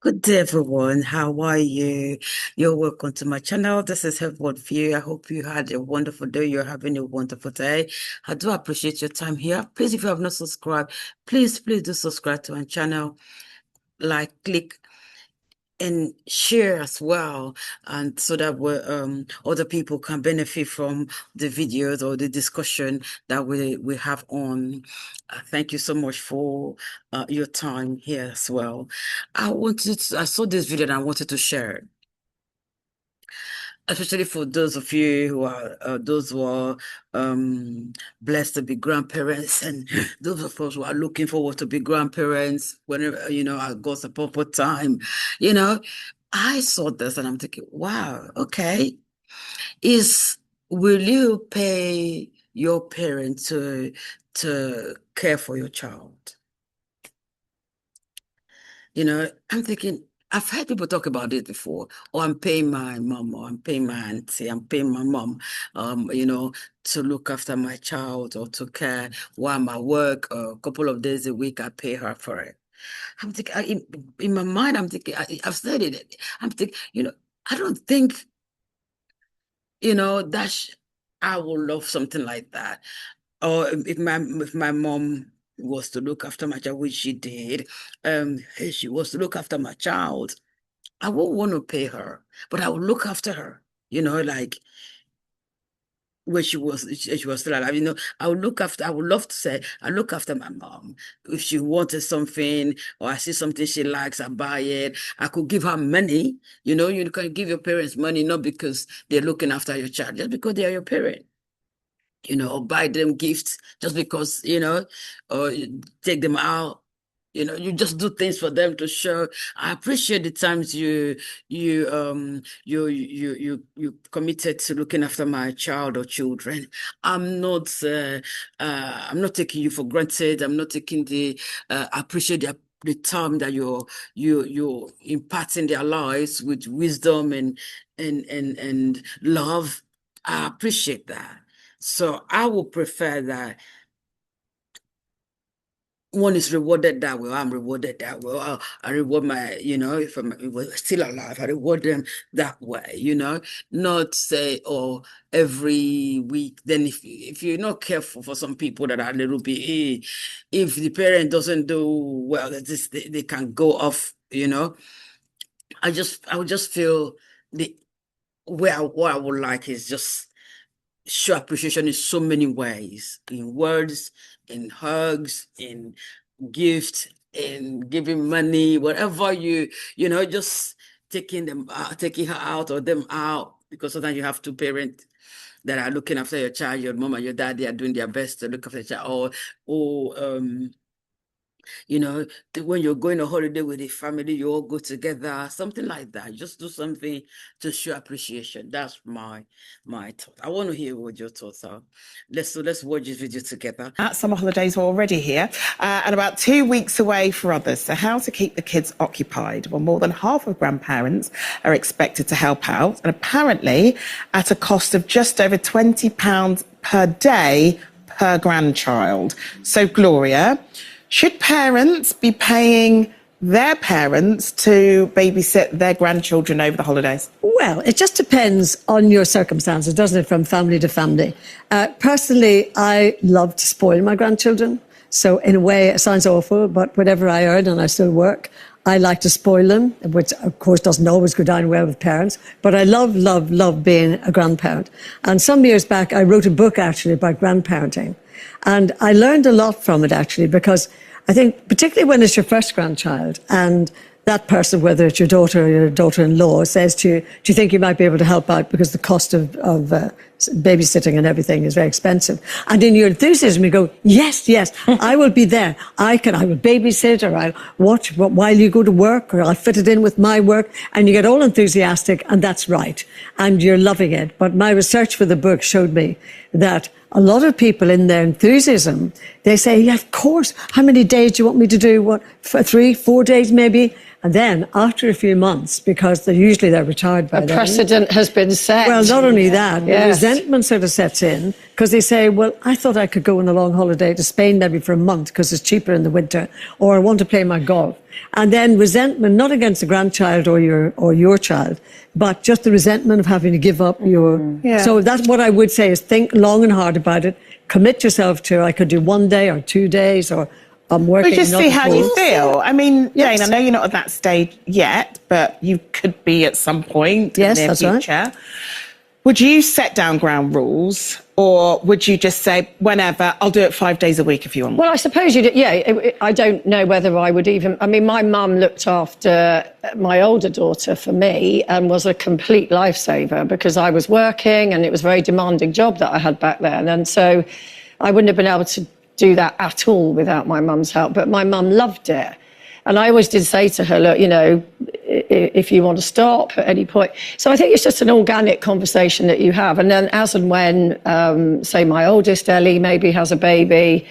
Good day, everyone. How are you? You're welcome to my channel. This is Heavenward View. I hope you had a wonderful day. You're having a wonderful day. I do appreciate your time here. Please, if you have not subscribed, please do subscribe to my channel. Like, click, and share as well, and so that other people can benefit from the videos or the discussion that we have on. Thank you so much for your time here as well. I saw this video and I wanted to share it, especially for those of you who are blessed to be grandparents, and those of us who are looking forward to be grandparents whenever, at God's appropriate time. You know, I saw this and I'm thinking, wow, okay. Is Will you pay your parents to care for your child? I'm thinking, I've heard people talk about it before. Oh, I'm paying my mom, or I'm paying my auntie, I'm paying my mom, to look after my child or to care while I'm at work. A couple of days a week, I pay her for it. I'm thinking, in my mind, I'm thinking, I've said it. I'm thinking, I don't think, that I would love something like that. Or if my mom was to look after my child, which she did, if she was to look after my child, I won't want to pay her, but I will look after her. Like when she was still alive. I would love to say I look after my mom. If she wanted something or I see something she likes, I buy it. I could give her money. You can give your parents money not because they're looking after your child, just because they are your parent. Or buy them gifts just because, or you take them out. You just do things for them to show. I appreciate the times you committed to looking after my child or children. I'm not taking you for granted. I'm not taking I appreciate the time that you're imparting their lives with wisdom and love. I appreciate that. So I would prefer that one is rewarded that way. I'm rewarded that way. I reward if I'm still alive, I reward them that way, not say, oh, every week. Then if you're not careful, for some people that are a little bit, if the parent doesn't do well, they can go off, I would just feel the what I would like is just show appreciation in so many ways, in words, in hugs, in gifts, in giving money, whatever just taking her out or them out, because sometimes you have two parents that are looking after your child. Your mom and your dad, they are doing their best to look after the child, or you know, when you're going on holiday with the family, you all go together, something like that. Just do something to show appreciation. That's my thought. I want to hear what your thoughts are. Let's watch this video together. Summer holidays are already here, and about 2 weeks away for others. So how to keep the kids occupied? Well, more than half of grandparents are expected to help out, and apparently at a cost of just over £20 per day per grandchild. So Gloria, should parents be paying their parents to babysit their grandchildren over the holidays? Well, it just depends on your circumstances, doesn't it, from family to family. Personally, I love to spoil my grandchildren. So in a way, it sounds awful, but whatever I earn and I still work, I like to spoil them, which of course doesn't always go down well with parents. But I love being a grandparent. And some years back, I wrote a book actually about grandparenting. And I learned a lot from it actually, because I think particularly when it's your first grandchild and that person, whether it's your daughter or your daughter-in-law, says to you, do you think you might be able to help out because the cost of babysitting and everything is very expensive? And in your enthusiasm, you go, yes, I will be there. I will babysit, or I'll watch while you go to work, or I'll fit it in with my work. And you get all enthusiastic, and that's right. And you're loving it. But my research for the book showed me that a lot of people in their enthusiasm, they say, yeah, of course. How many days do you want me to do? What, for 3, 4 days maybe? And then after a few months, because they're retired by then. Precedent has been set. Well, not only that, the Yes. resentment sort of sets in because they say, well, I thought I could go on a long holiday to Spain maybe for a month because it's cheaper in the winter, or I want to play my golf. And then resentment, not against the grandchild or your child, but just the resentment of having to give up your. Yeah. So that's what I would say is think long and hard about it. Commit yourself to, I could do 1 day or 2 days, or I'm working. But just see how you feel. I mean, Yes. Jane, I know you're not at that stage yet, but you could be at some point Yes, in the that's near right. future. Would you set down ground rules, or would you just say, whenever, I'll do it 5 days a week if you want? Well, I suppose you do. Yeah, I don't know whether I would even. I mean, my mum looked after my older daughter for me and was a complete lifesaver because I was working and it was a very demanding job that I had back then. And so I wouldn't have been able to do that at all without my mum's help. But my mum loved it. And I always did say to her, look, you know, if you want to stop at any point. So I think it's just an organic conversation that you have. And then as and when, say, my oldest, Ellie, maybe has a baby,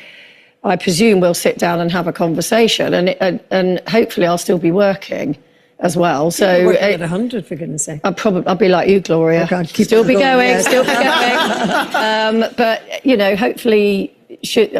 I presume we'll sit down and have a conversation. And hopefully I'll still be working as well. So You're working at 100, for goodness sake. I'll be like you, Gloria. Oh, God, keep still be going, going, yes. still be going. But, you know, hopefully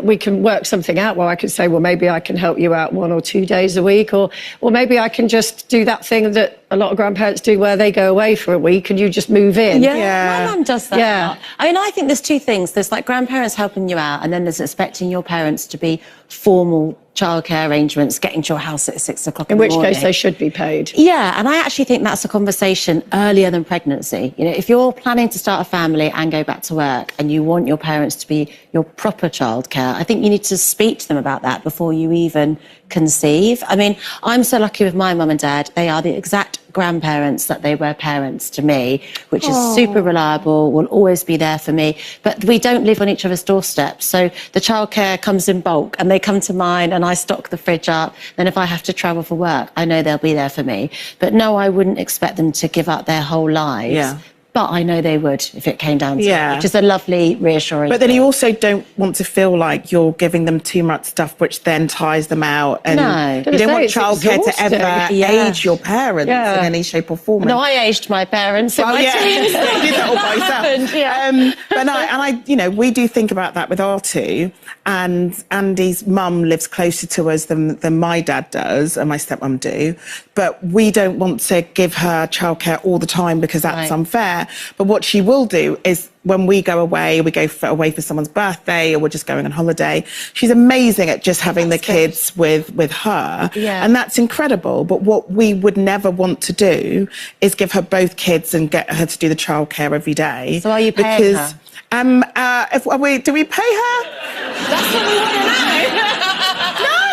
we can work something out where I could say, well, maybe I can help you out 1 or 2 days a week, or maybe I can just do that thing that a lot of grandparents do where they go away for a week and you just move in. Yeah, my mum does that. Yeah. A lot. I mean, I think there's two things. There's like grandparents helping you out, and then there's expecting your parents to be formal childcare arrangements, getting to your house at 6 o'clock in the In which morning. case they should be paid. Yeah, and I actually think that's a conversation earlier than pregnancy. You know, if you're planning to start a family and go back to work and you want your parents to be your proper childcare, I think you need to speak to them about that before you even conceive. I mean, I'm so lucky with my mum and dad. They are the exact grandparents that they were parents to me, which is super reliable, will always be there for me. But we don't live on each other's doorsteps. So the childcare comes in bulk and they come to mine and I stock the fridge up. Then if I have to travel for work, I know they'll be there for me. But no, I wouldn't expect them to give up their whole lives. Yeah. But I know they would if it came down to Yeah. it, which is a lovely, reassuring But then you thing. also don't want to feel like you're giving them too much stuff, which then ties them out. And No. you don't want It's childcare to exhausting. ever Yeah. age your parents Yeah. in any shape or form. No, I aged my parents in Well, my yeah, teens. you did that all by yourself. happened, yeah. But no, and I, you know, we do think about that with our two. And Andy's mum lives closer to us than my dad does, and my stepmum do. But we don't want to give her childcare all the time because that's Right. unfair. But what she will do is when we go away, we go away for someone's birthday, or we're just going on holiday. She's amazing at just having the kids with her, Yeah. and that's incredible. But what we would never want to do is give her both kids and get her to do the childcare every day. So are you paying because, her? do we pay her? That's what we want to know.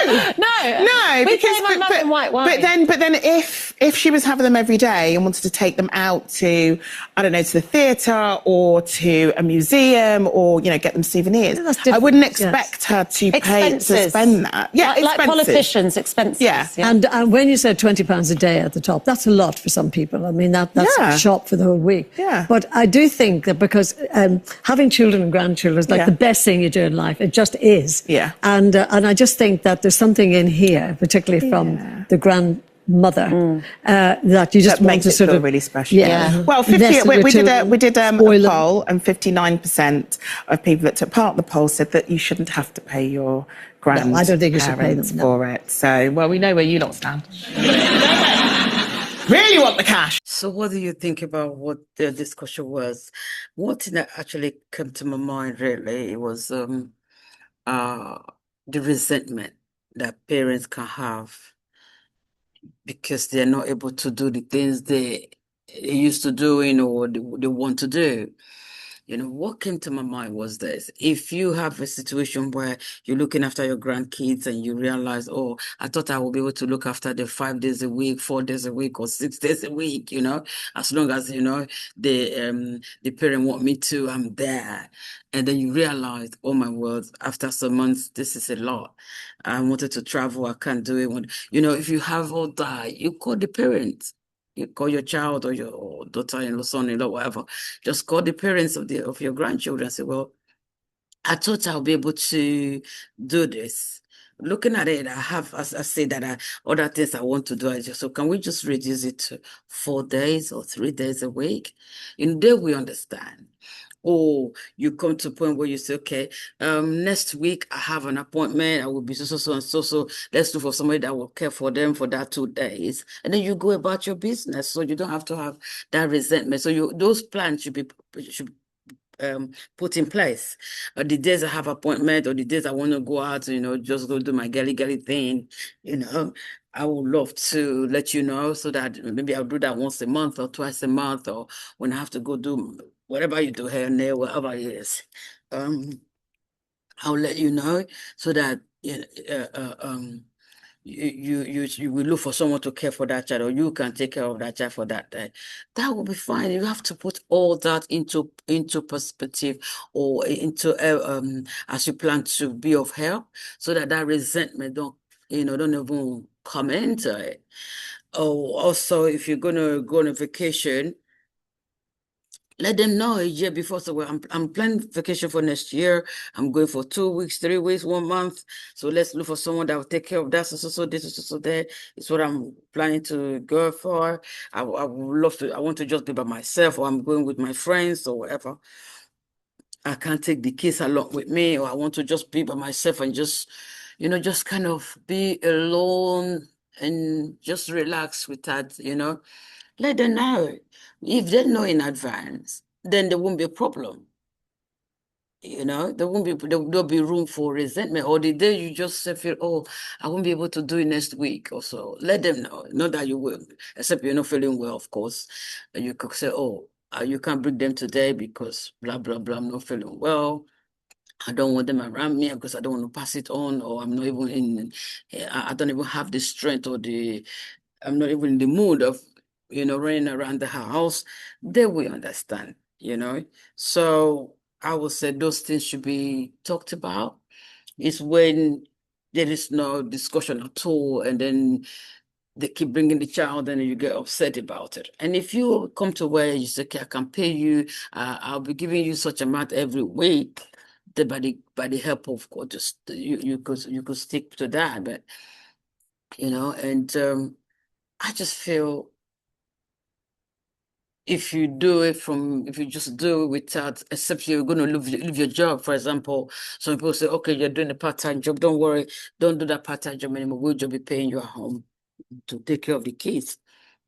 No, we because pay my mum in white wine. but then if she was having them every day and wanted to take them out to, I don't know, to the theatre or to a museum, or you know, get them souvenirs, That's I different, wouldn't yes. expect her to pay to Expenses. spend that. Yeah, like expenses. politicians, expenses. Yeah. And when you said £20 a day at the top, that's a lot for some people. I mean, that's Yeah. a shop for the whole week. Yeah. But I do think that because having children and grandchildren is like Yeah. the best thing you do in life. It just is. Yeah. And I just think that there's something in here, particularly from the grandmother, that you just That want makes to it sort feel of really special. Yeah. Well, 50, Invest in your we did a children, spoil them. poll, and 59% of people that took part in the poll said that you shouldn't have to pay your grandparents I don't think you should pay them, no. for it. So, well, we know where you lot stand. Really want the cash. So what do you think about what the discussion was? What thing that actually came to my mind really was the resentment that parents can have because they're not able to do the things they used to doing or they want to do. You know, what came to my mind was this. If you have a situation where you're looking after your grandkids and you realize, oh, I thought I would be able to look after them 5 days a week, 4 days a week, or 6 days a week, you know, as long as, you know, the parent want me to, I'm there. And then you realize, oh my word, after some months, this is a lot. I wanted to travel, I can't do it. You know, if you have all that, you call the parents. You call your child or your daughter-in-law, son-in-law, whatever. Just call the parents of your grandchildren and say, well, I thought I'll be able to do this. looking at it, I have, as I say, that other things I want to do. I just, so can we just reduce it to 4 days or 3 days a week? In there, we understand. Or you come to a point where you say, okay, next week I have an appointment. I will be so and so. Let's look for somebody that will care for them for that 2 days, and then you go about your business. So you don't have to have that resentment. So those plans should put in place. The days I have appointment or the days I want to go out, just go do my girly thing, I would love to let you know so that maybe I'll do that once a month or twice a month, or when I have to go do whatever you do, hair, nail, whatever it is. I'll let you know so that you will look for someone to care for that child, or you can take care of that child for that day. That will be fine. You have to put all that into perspective, or into as you plan to be of help, so that resentment don't even come into it. Oh, also, if you're gonna go on a vacation, let them know a year before. So, well, I'm planning vacation for next year. I'm going for 2 weeks, 3 weeks, 1 month. So let's look for someone that will take care of that. So this, so that is what I'm planning to go for. I would love to. I want to just be by myself, or I'm going with my friends or whatever. I can't take the kids along with me, or I want to just be by myself and just kind of be alone and just relax with that. Let them know. If they know in advance, then there won't be a problem. There won't there'll be room for resentment. Or the day you just feel, oh, I won't be able to do it next week or so. Let them know. Not that you will, except you're not feeling well, of course. And you could say, oh, you can't bring them today because blah, blah, blah, I'm not feeling well. I don't want them around me because I don't want to pass it on, or I'm not even I don't even have the strength, or I'm not even in the mood of, running around the house. They will understand. So I would say those things should be talked about. It's when there is no discussion at all, and then they keep bringing the child, and you get upset about it. And if you come to where you say, okay, I can pay you, I'll be giving you such amount every week, then by the help of God, just you could stick to that. But and I just feel if you just do it without, except you're going to leave your job, for example, some people say, okay, you're doing a part-time job, don't worry, don't do that part-time job anymore, we'll just be paying you at home to take care of the kids.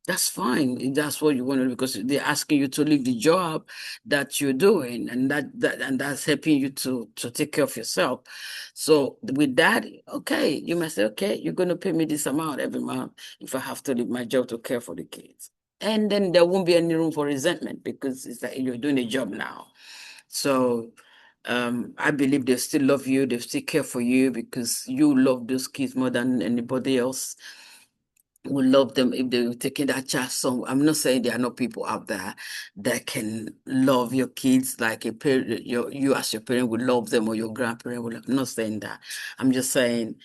That's fine if that's what you want to do, because they're asking you to leave the job that you're doing, and that's helping you to take care of yourself. So with that, okay, you might say, okay, you're going to pay me this amount every month if I have to leave my job to care for the kids. And then there won't be any room for resentment, because it's like you're doing a job now. So I believe they still love you, they still care for you, because you love those kids more than anybody else would love them if they were taking that chance. So I'm not saying there are not people out there that can love your kids like a parent, you as your parent would love them, or your grandparent would love. I'm not saying that. I'm just saying,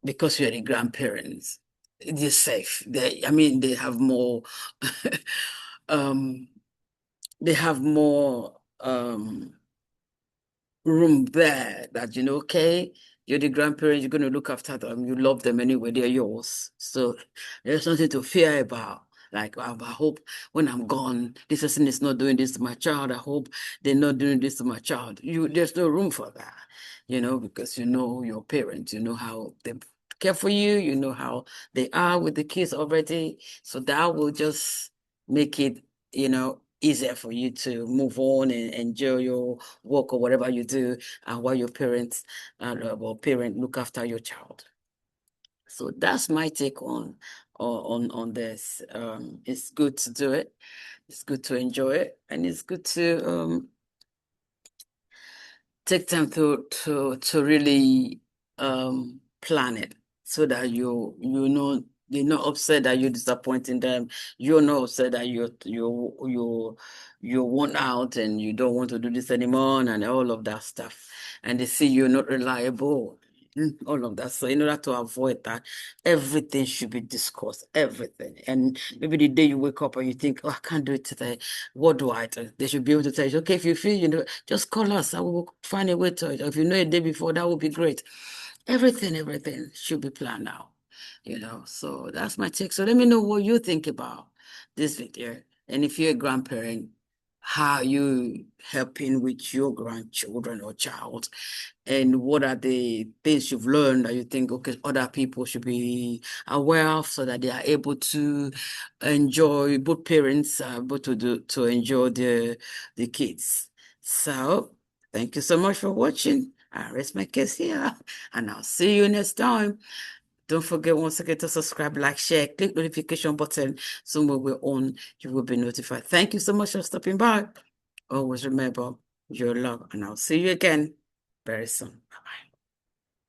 because you're the grandparents, they're safe. I mean, they have more um they have more room there, that okay, you're the grandparents, you're going to look after them, you love them anyway, they're yours. So there's nothing to fear about. Like, I hope when I'm gone, this person is not doing this to my child. I hope they're not doing this to my child. There's no room for that, because you know your parents, you know how they care for you, you know how they are with the kids already. So that will just make it, easier for you to move on and enjoy your work or whatever you do, while your parents or parent look after your child. So that's my take on this. It's good to do it. It's good to enjoy it, and it's good to take time to really plan it, so that you know they're not upset that you're disappointing them. You're not upset that you're worn out and you don't want to do this anymore, and all of that stuff. And they see you're not reliable. All of that. So in order to avoid that, everything should be discussed. Everything. And maybe the day you wake up and you think, oh, I can't do it today. What do I do? They should be able to tell you, okay, if you feel, just call us. I will find a way to it. If you know a day before, that would be great. everything should be planned out, So that's my take. So let me know what you think about this video. And if you're a grandparent, how you helping with your grandchildren or child, and what are the things you've learned that you think, okay, other people should be aware of so that they are able to enjoy, both parents are able to enjoy the kids. So thank you so much for watching. I rest my case here, and I'll see you next time. Don't forget once again to subscribe, like, share, click notification button so when we're on, you will be notified. Thank you so much for stopping by. Always remember your love, and I'll see you again very soon. Bye-bye.